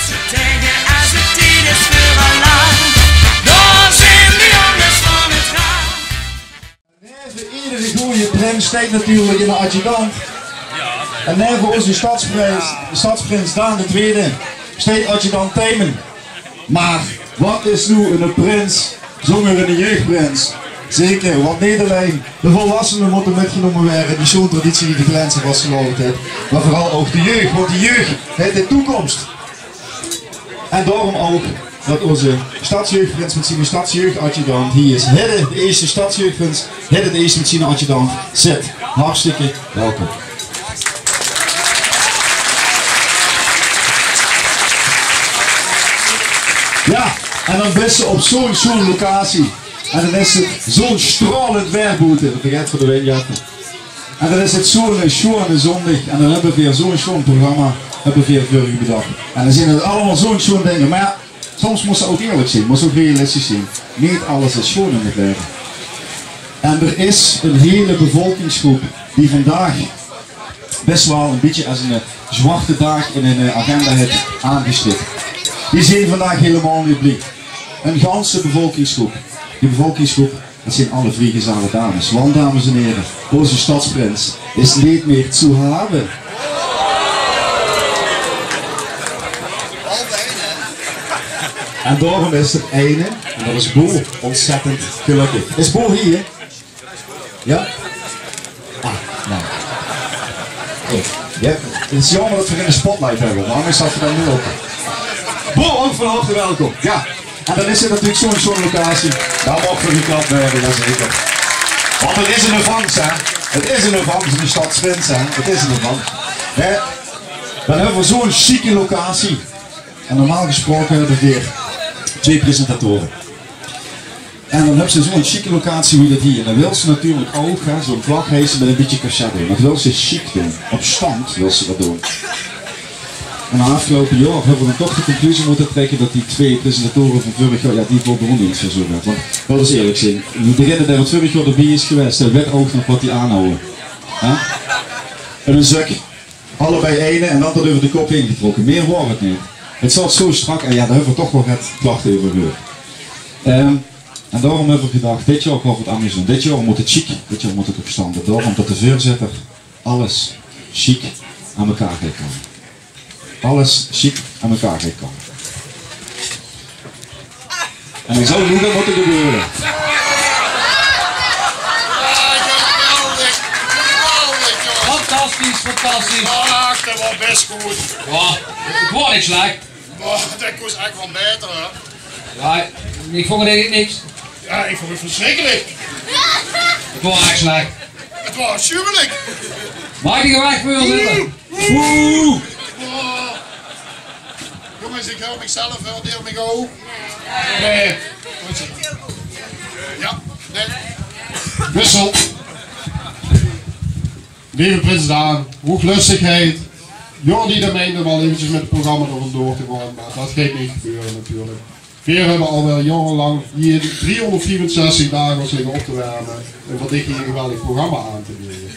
ze tegen als het tijd is voor een land. Daar zijn de jongens van het raam. Voor iedere goede prins steekt natuurlijk in de adjudant. En net voor onze stadsprins Daan de Tweede steekt adjudant Themen. Maar wat is nu een prins zonder een jeugdprins? Zeker, want niet alleen de volwassenen moeten metgenomen worden, die zo'n traditie die de grenzen vastgelopen heeft, maar vooral ook de jeugd, want de jeugd heeft de toekomst. En daarom ook dat onze stadsjeugdprins met zijn stadsjeugdadjudant hier is. Hedde, de eerste stadsjeugdprins, Hedde de eerste met zijn adjudant zit. Hartstikke welkom. Ja, en dan best op zo'n locatie. En dan is het zo'n stralend werkboete, dat vergeet voor de windjachten. En dan is het zo'n schone zondag. En dan hebben we weer zo'n schoon programma, hebben we weer voor u bedacht. En dan zijn het allemaal zo'n schoon dingen. Maar ja, soms moet het ook eerlijk zijn, moet het ook realistisch zijn. Niet alles is schoon in het leven. En er is een hele bevolkingsgroep die vandaag best wel een beetje als een zwarte dag in een agenda heeft aangestipt. Die zijn vandaag helemaal niet blij. Een ganse bevolkingsgroep. Die bevolkingsgroep, dat zijn alle vrijgezelle dames. Want dames en heren, onze stadsprins is niet meer te hebben. En daarom is er ene, en dat is Bo, ontzettend gelukkig. Is Bo hier? Ja? Ah, nou. Hey, ja, het is jammer dat we geen spotlight hebben, maar anders staat er dan nu op. Bo, ook van harte welkom. Ja. En dan is het natuurlijk zo'n locatie. Daar mag voor geklapt werden, jazeker. Want het is een vangst, hè. Het is een vangst in de stad Sprins, hè. Het is een vangst. Dan hebben we zo'n chique locatie. En normaal gesproken hebben we weer 2 presentatoren. En dan hebben ze zo'n chique locatie wie dat hier. En dan wil ze natuurlijk ook zo'n vlag hijsen met een beetje cachet doen. Dat wil ze chic doen. Op stand wil ze dat doen. En afgelopen jaar hebben we dan toch de conclusie moeten trekken dat die 2 presentatoren van vorig jaar, ja, die voor begonnen niet zo werd. Want dat is eerlijk zijn. We beginnen dat het vorig jaar erbij is geweest, er werd ook nog wat die aanhouden. En een zak, allebei ene en dan tot over de kop ingetrokken. Meer wordt het niet. Het zat zo strak en ja, daar hebben we toch wel het klachten over gehoord. En daarom hebben we gedacht, dit jaar wordt het anders doen. Dit jaar moet het chic, dit jaar moet het op stand. Daarom dat de voorzitter alles chic aan elkaar gaat komen. Alles chic aan elkaar gaat komen. En dan zou nu dat moeten gebeuren. Fantastisch, fantastisch. Ach, dat was best goed. Ja, het wordt niet slecht. Dat kost eigenlijk wel beter, hè? Ja, ik vond het eigenlijk niks. Ja, ik vond het verschrikkelijk. Het wordt echt slecht. Het was afschuwelijk. Mag ik er weg voor zitten? Jongens, ik hou mezelf wel deel mee go. Nee. Ja, nee. Wissel. Lieve Prins Daan, hooglustigheid. Jordi de meende wel eventjes met het programma er vandoor te gaan, maar dat gaat niet gebeuren natuurlijk. We hebben al wel jarenlang hier 364 dagen liggen op te warmen en wat ik hier een geweldig programma aan te bieden.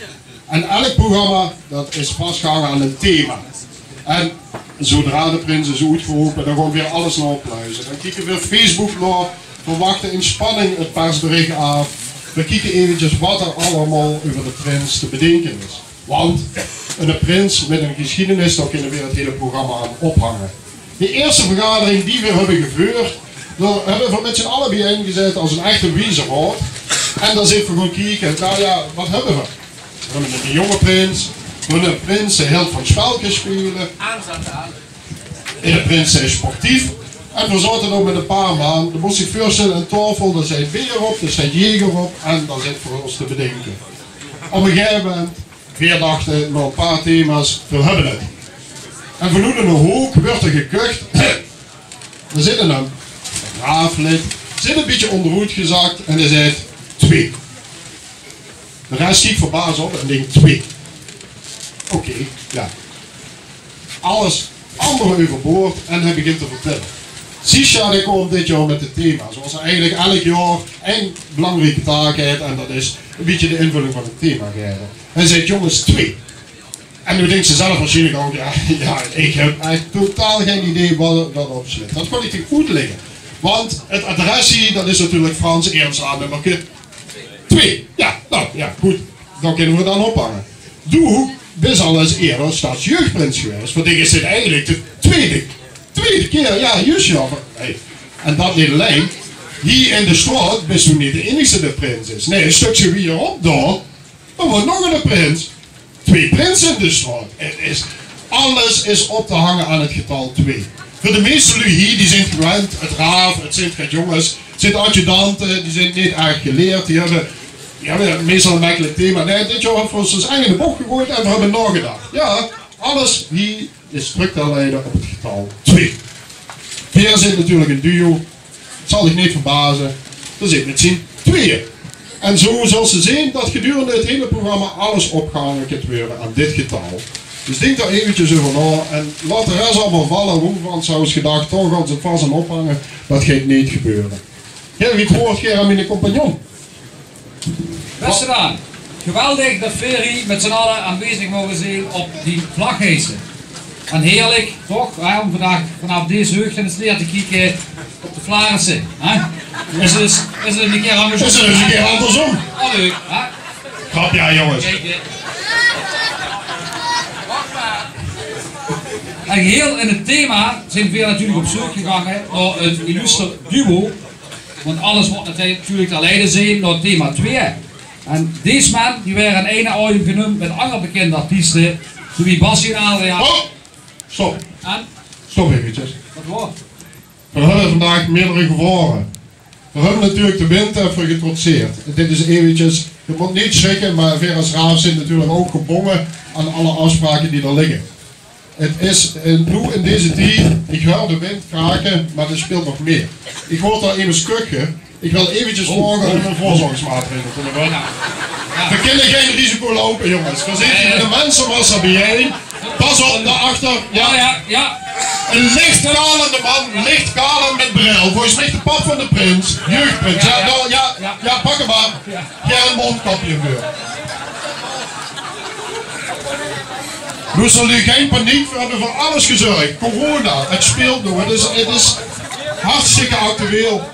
En elk programma dat is vastgehangen aan een thema. En zodra de prins is uitgeroepen, dan gaan we weer alles naar opluizen. Dan kijken we Facebook naar, we wachten in spanning het persbericht af. We kijken eventjes wat er allemaal over de prins te bedenken is. Want een prins met een geschiedenis, daar kunnen we weer het hele programma aan ophangen. De eerste vergadering die we hebben gevoerd, daar hebben we met z'n allen bijeengezet als een echte wiezenraad. En dan zitten we gewoon kijken, nou ja, wat hebben we? We hebben een jonge prins, een prins die heel van spelletjes spelen. En de prins is sportief. En we zaten nog met een paar maanden, dan moest ik voorstellen een tafel, daar zit bier op, daar zit jeger op en daar zit voor ons te bedenken. Op een gegeven moment, weer dachten nog een paar thema's, we hebben het. En vanuit een hoek werd er gekucht. Er zit een raaflid, zit een beetje onderuit gezakt en hij zei 2. De rest schiet verbaasd op en denkt 2. Oké, ja. Alles andere overboord en hij begint te vertellen. Sisha die komt dit jaar met het thema, zoals hij eigenlijk elk jaar één belangrijke taak heeft en dat is een beetje de invulling van het thema geven. Hij zegt jongens 2. En nu denkt ze zelf waarschijnlijk ook, ja, ik heb echt totaal geen idee wat dat op zit. Dat kan ik goed liggen. Want het adres hier, dat is natuurlijk Frans Eermslaan nummer 2. Ja, nou ja, goed. Dan kunnen we dan ophangen. Doe, dit is al eens eerder Stadsjeugdprins geweest. Want dit is dit eigenlijk de tweede keer. Ja, juist ja. Hey. En dat niet alleen. Hier in de straat best u niet de enige de prins is. Nee, een stukje hierop daar. Er wordt nog een prins. 2 prinsen in de straat. Alles is op te hangen aan het getal 2. Voor de meeste lui hier, die zijn gewend, het raaf, het zijn geen jongens, het zijn adjudanten, die zijn niet erg geleerd, die hebben meestal een makkelijk thema. Nee, dit jaar hebben we ons eigen in de bocht gegooid en we hebben nagedacht. Ja, alles hier is strikt te leiden op het getal 2. Hier zit natuurlijk een duo, het zal zich niet verbazen, er zit met z'n tweeën. En zo zal ze zien dat gedurende het hele programma alles opgehangen gaat worden aan dit getal. Dus denk daar eventjes over na en laat de rest allemaal vallen. Hoeveel zou eens gedacht, toch gaan ze het vast en ophangen. Dat gaat niet gebeuren. Geef het woord keer aan mijn compagnon. Beste Daan, geweldig dat we hier met z'n allen aanwezig mogen zijn op die vlagheizen. En heerlijk, toch? Om vandaag vanaf deze heugd en het leer te kijken op de Vlarense. Is het een keer andersom? Is het een keer andersom? Oh, leuk. Grap ja, jongens. En geheel in het thema zijn we natuurlijk op zoek gegaan naar een illustre duo. Want alles wordt natuurlijk te leiden zijn naar thema 2. En deze man die werden een ene album genoemd met andere bekende artiesten. Zoals Bassie en Adriaan. Oh, stop. En? Stop eventjes. Wat was? We hebben vandaag meerdere gevaren. We hebben natuurlijk de wind even getrotseerd. Dit is eventjes, je moet niet schrikken, maar Ver als Raaf zit natuurlijk ook gebonden aan alle afspraken die er liggen. Het is nu in deze tijd, ik hoor de wind kraken, maar er speelt nog meer. Ik hoor daar even kuchen. Ik wil eventjes vragen om een voorzorgsmaatregel te nemen. We kunnen geen risico lopen, jongens. We zitten hier de mensenmassa bijeen. Pas op, daarachter. Ja. Een licht kalende man, licht kalend met bril. Volgens mij de pap van de prins, jeugdprins. Ja, pak hem maar. Jij een mondkapje voor. Nu zal u geen paniek, we hebben voor alles gezorgd. Corona, het speelt nog, het is hartstikke actueel.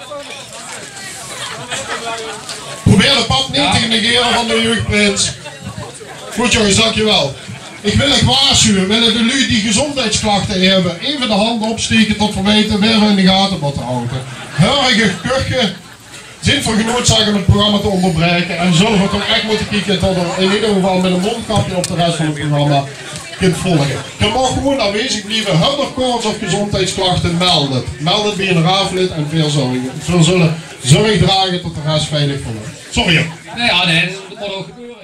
Probeer de pap niet te negeren van de jeugdprins. Goed jongens, dankjewel. Ik wil echt waarschuwen, willen de lui die gezondheidsklachten hebben, even de hand opsteken tot verweten weer in de gaten moeten houden. Hurige kuchen zijn voor genoodzaakt om het programma te onderbreken en zullen we toch echt moeten kijken tot er in ieder geval met een mondkapje op de rest van het programma kunt volgen. Je mag gewoon aanwezig blijven, heb er koorts of gezondheidsklachten, meld het. Meld het bij een raaflid en veel zorgen. We zullen zorg dragen tot de rest veilig verloopt. Sorry. Nee, dat moet ook gebeuren.